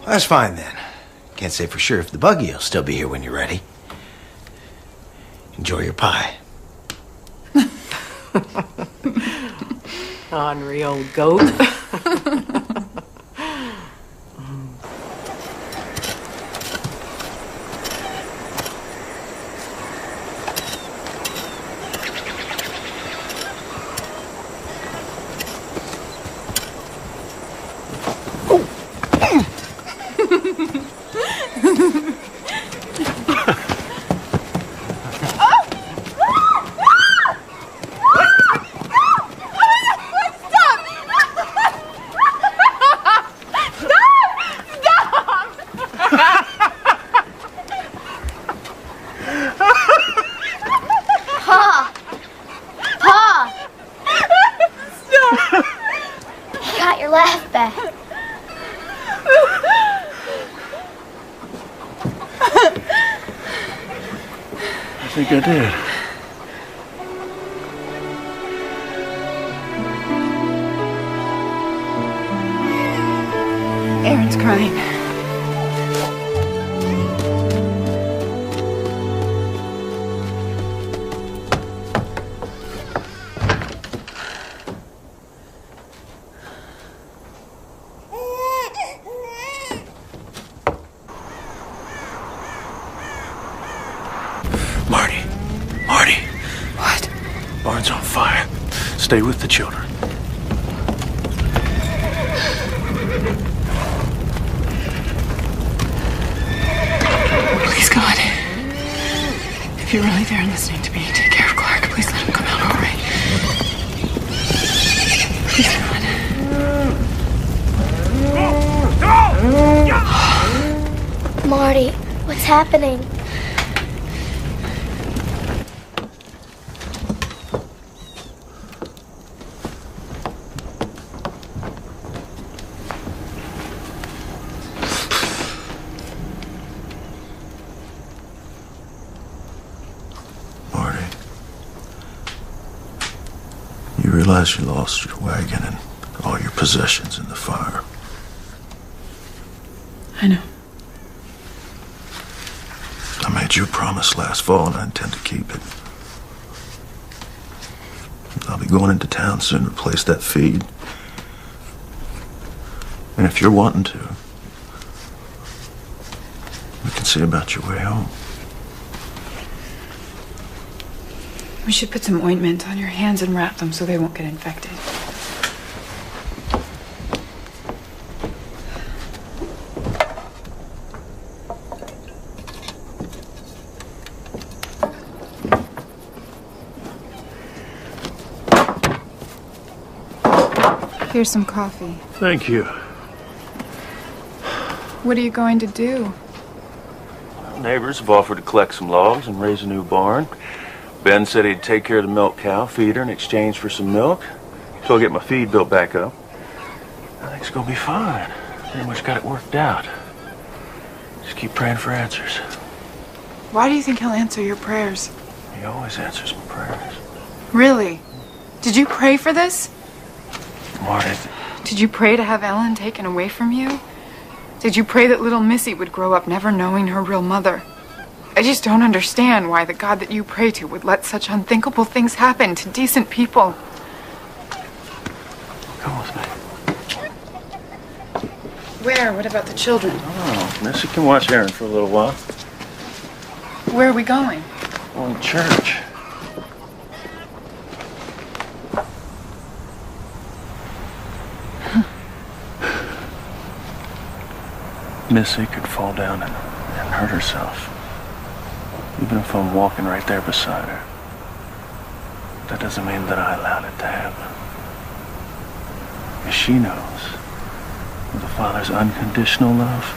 That's fine then. Can't say for sure if the buggy will still be here when you're ready. Enjoy your pie. Ornery old goat. I think I did. Aaron's crying. Marty. What? Barn's on fire. Stay with the children. Please, God. If you're really there and listening to me, take care of Clark. Please let him come out all right. Please, God. Marty, what's happening? You realize you lost your wagon and all your possessions in the fire. I know. I made you a promise last fall, and I intend to keep it. I'll be going into town soon to replace that feed. And if you're wanting to, we can see about your way home. We should put some ointment on your hands and wrap them so they won't get infected. Here's some coffee. Thank you. What are you going to do? Neighbors have offered to collect some logs and raise a new barn. Ben said he'd take care of the milk cow, feed her in exchange for some milk. So I'll get my feed built back up. I think it's gonna be fine. Pretty much got it worked out. Just keep praying for answers. Why do you think he'll answer your prayers? He always answers my prayers. Really? Did you pray for this? Marty. Did you pray to have Ellen taken away from you? Did you pray that little Missy would grow up never knowing her real mother? I just don't understand why the God that you pray to would let such unthinkable things happen to decent people. Come with me. Where? What about the children? Oh, Missy can watch Aaron for a little while. Where are we going? Going to church. Missy could fall down and hurt herself. Even if I'm walking right there beside her. That doesn't mean that I allowed it to happen. If she knows of the Father's unconditional love,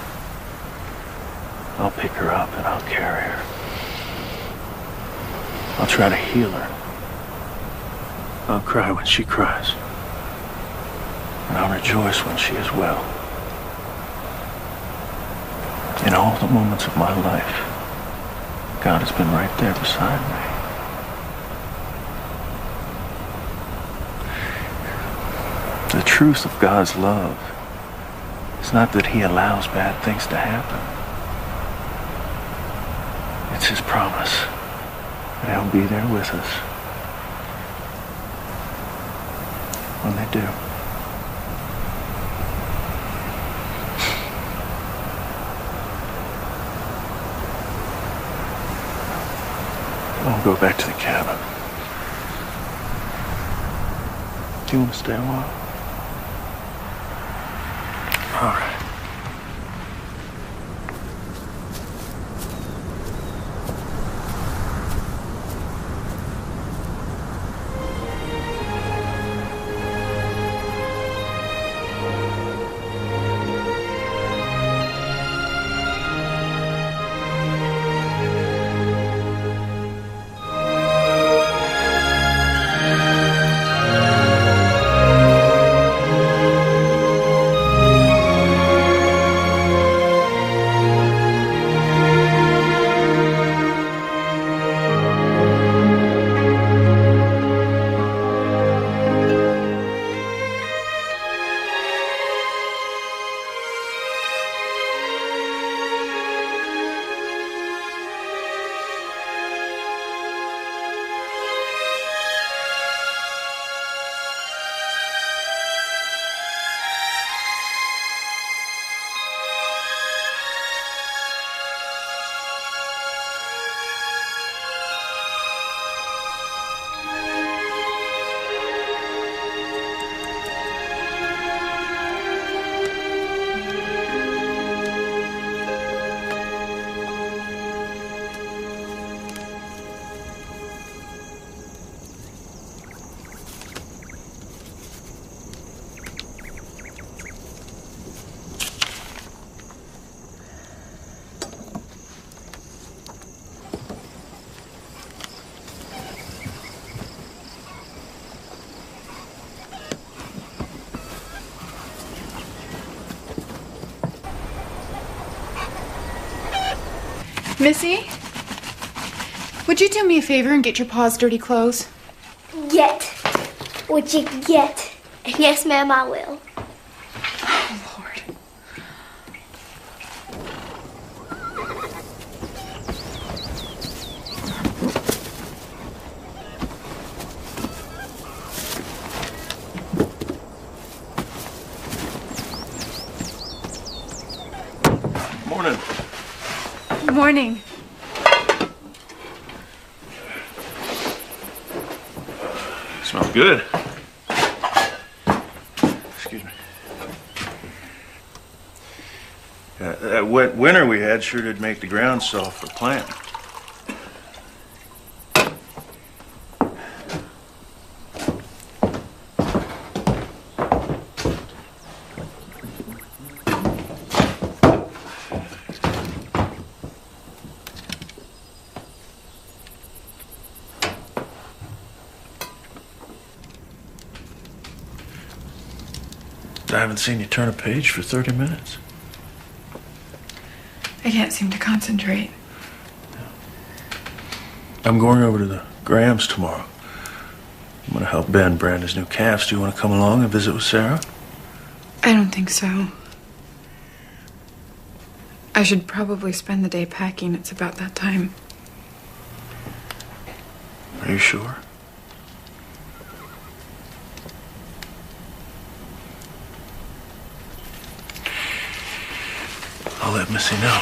I'll pick her up and I'll carry her. I'll try to heal her. I'll cry when she cries. And I'll rejoice when she is well. In all the moments of my life, God has been right there beside me. The truth of God's love is not that He allows bad things to happen. It's His promise that He'll be there with us when they do. I'll go back to the cabin. Do you want to stay a while? All right. Missy? Would you do me a favor and get your pa's dirty clothes? Get. Would you get? Yes, ma'am, I will. Oh, Lord. Morning. Good morning. Smells good. Excuse me. That wet winter we had sure did make the ground soft for planting. I haven't seen you turn a page for 30 minutes. I can't seem to concentrate. I'm going over to the Grahams tomorrow. I'm going to help Ben brand his new calves. Do you want to come along and visit with Sarah? I don't think so. I should probably spend the day packing. It's about that time. Are you sure? I'll let Missy know.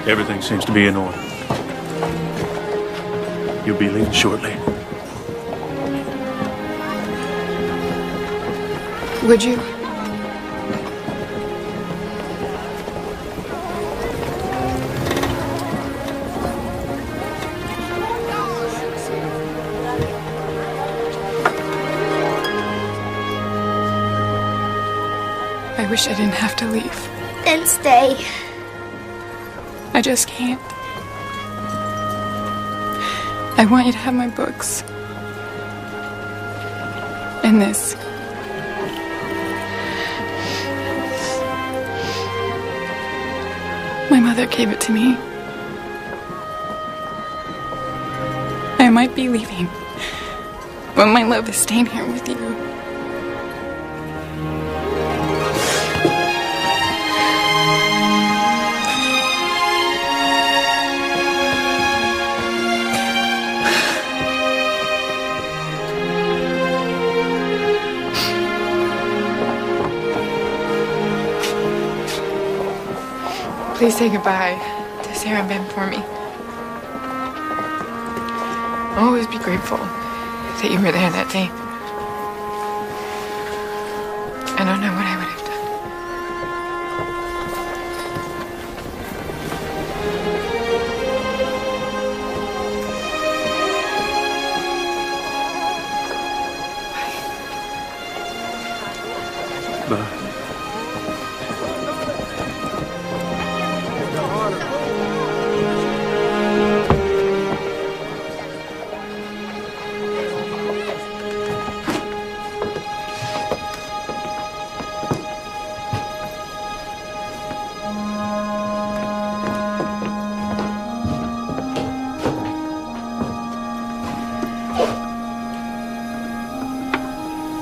Everything seems to be in order. You'll be leaving shortly. Would you? I wish I didn't have to leave. Then stay. I just can't. I want you to have my books. And this. My mother gave it to me. I might be leaving, but my love is staying here with you. Please say goodbye to Sarah and Ben for me. I'll always be grateful that you were there that day. I don't know what I would have done. Bye.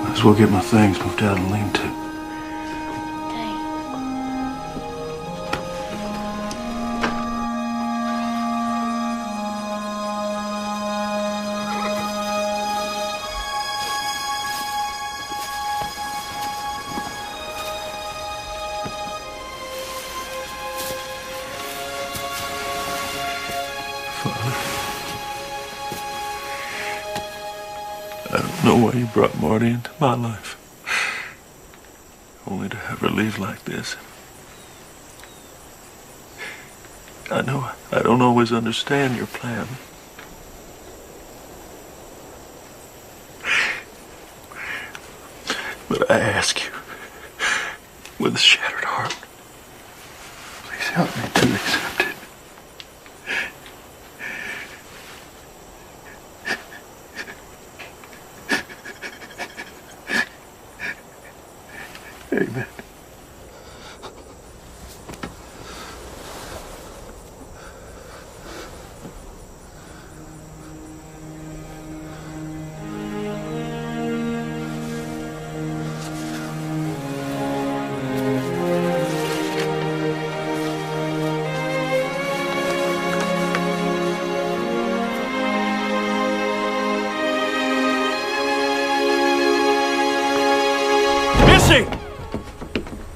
Might as well get my things moved out and lean to. I don't know why you brought Marty into my life. Only to have her leave like this. I know I don't always understand your plan. But I ask you, with a shattered heart, please help me to accept it. Amen.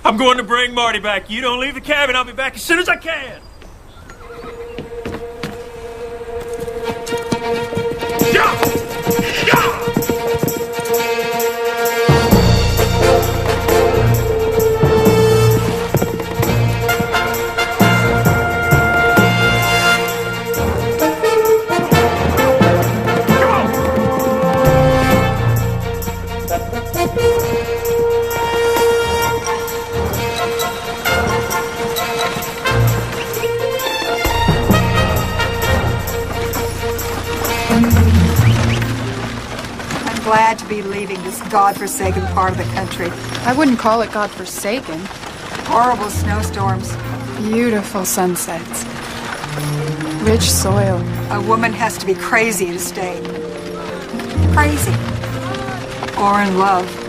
I'm going to bring Marty back. You don't leave the cabin. I'll be back as soon as I can. Glad to be leaving this godforsaken part of the country. I wouldn't call it godforsaken. Horrible snowstorms. Beautiful sunsets. Rich soil. A woman has to be crazy to stay. Crazy. Or in love.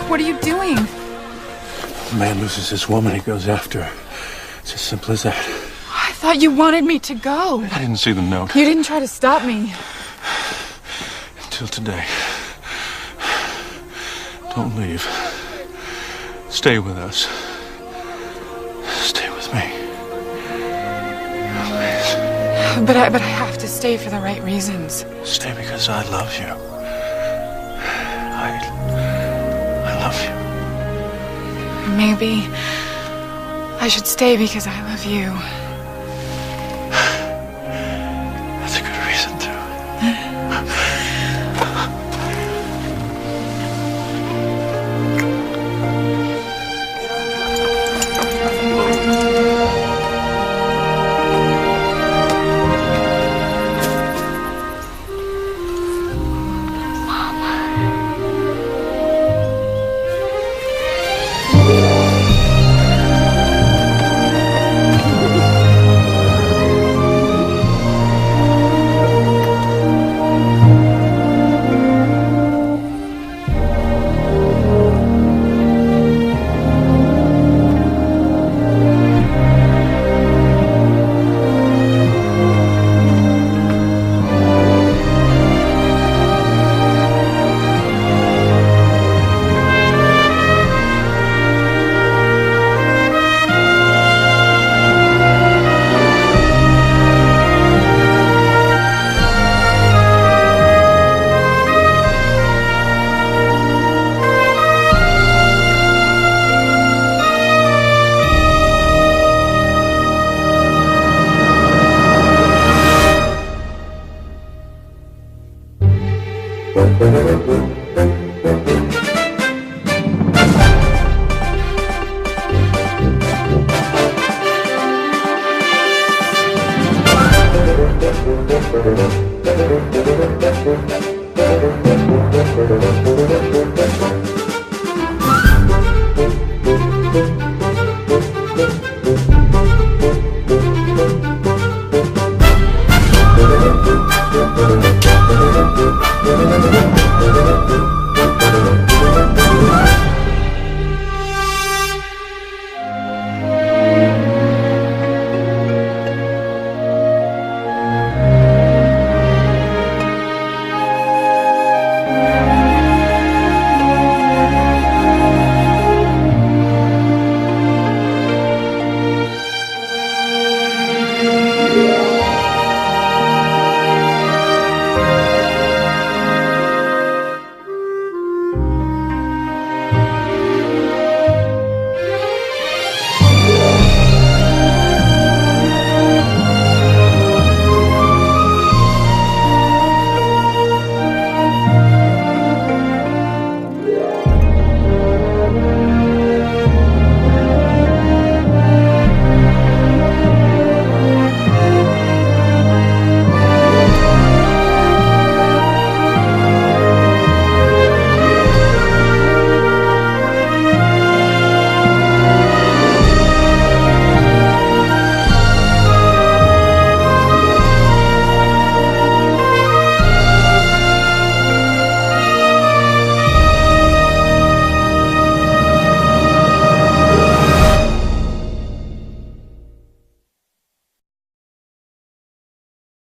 What are you doing? A man loses his woman, he goes after her. It's as simple as that. I thought you wanted me to go. I didn't see the note. You didn't try to stop me. Until today. Don't leave. Stay with us. Stay with me. Please. But I have to stay for the right reasons. Stay because I love you. I love you. Maybe I should stay because I love you. That's a good reason to. Thank you.